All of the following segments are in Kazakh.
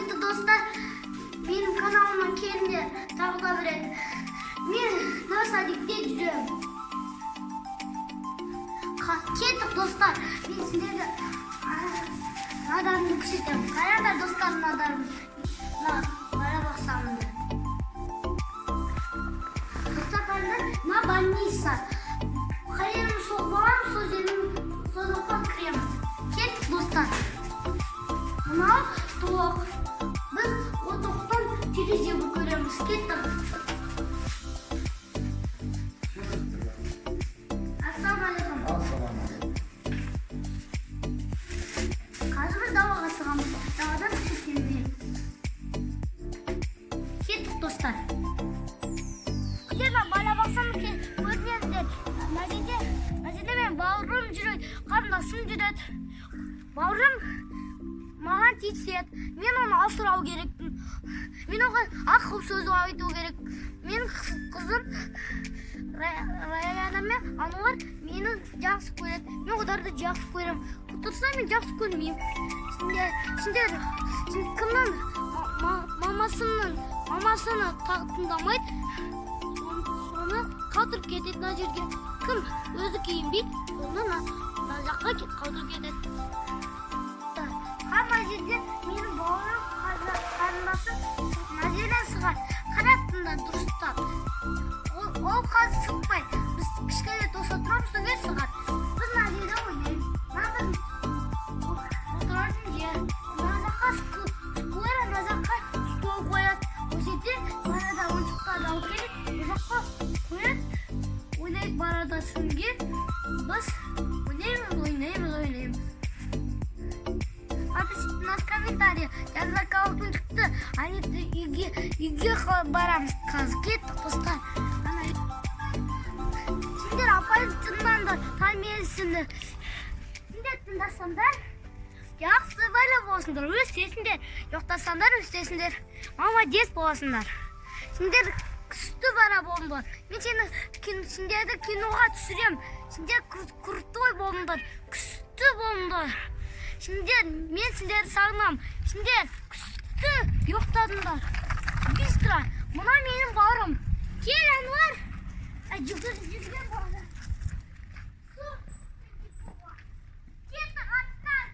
құрметті достар, менің каналыма келіңдер, тағы да бір рет. Мен Новосадикте жүрем. Кеттік достар, мен сіздерді надарымды көрсетемін. Қараңдар достар, надарымды. Бара бақсамды. Достар, қараңдар, мына больница. Қарайым сол балам, сол жердің сол жаққа кіреміз. Кеттік достар. Мынау тоқ. Біз о тоқтан терезені көреміз. Кеттік. Ассалаумағалейкум. Ассалаумағалейкум. Қазір біз далаға шығамыз. Даладан көрсетемін. Кеттік достар. Құдермен бала бақсам көрінемдер. Мына жерде мен бауырым жүреді, қарындасым жүреді. Бауырым маған тиіседі. Мен оны асырау керекпін. Мен оған ақыл сөз айту керек. Мен қызым Раяна мен Ануар мені жақсы көреді. Мен оларды жақсы көремін. Құтырса мен жақсы көрмеймін. Сендер кімнің мамасыны тыңдамайды, соны қалдырып кетеді мына жерге. Кім өзі киінбейді, соны мына жаққа қалдырып кетеді. Мына жерде менің бауырым қарындасы мына жерден шығады. Қараттында дұрыстап. Ол қазір сықпай. Біз кішкене тоса тұрамыз, соңға шығады. Біз мына жерде ойнаймыз. Отыратын жер. Мына жаққа сквер, мына жаққа стол қояды. Ол жерде барада ойыншықтарды алып келеді. Ол жаққа қояды. Ойнайды барада сүңге. Біз ойнаймыз. Напишите нас в комментариях. Я за кого шықты. Они үйге барамыз. Қазір кеттік достар. Сендер апайды тыңдаңдар, тәрбиелесіңдер. Сендер тыңдасаңдар, жақсы бала болсыңдар, өстесіңдер. Жоқтасаңдар, өстесіңдер. Молодец боласыңдар. Сендер күшті бала болыңдар. Мен сендерді киноға түсірем. Сендер крутой болыңдар, күшті болыңдар. Мен сендерді сағынам. Сендер күшті жоқтадыңдар. Быстро. Мына менің бауырым. Кел, Ануар. Жүгірген бауыры. Кетті қаттар.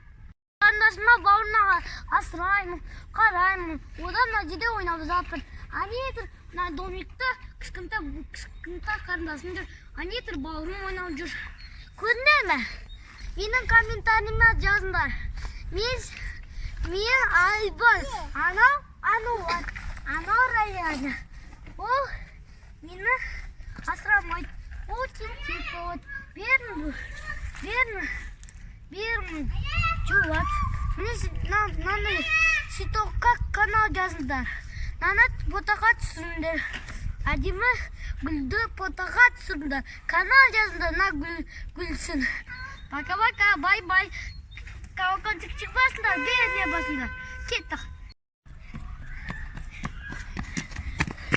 Қарындасыма бауырына асыраймын, қараймын. Одан мына жерде ойнап жатыр. Анетір, мына домикті кішкентай қарындасым жүр. Анетір бауырым ойнап жүр. Көрдіңдер ме? Менің комментарийіме жазыңдар. Мен Айбар. Анау Ануар. Анау Раяна. Ол мені асырамайды. Ол тек болады. Бермін. Жуат. Міне ситокқа канал жазыңдар. Наны ботаға түсіріңдер. Әдемі гүлді ботаға түсіріңдер. Канал жазыңдар, на гүлсін. Пока-пока, бай-бай. Колокольчик басыңдар, бәріне басыңдар. Кеттік.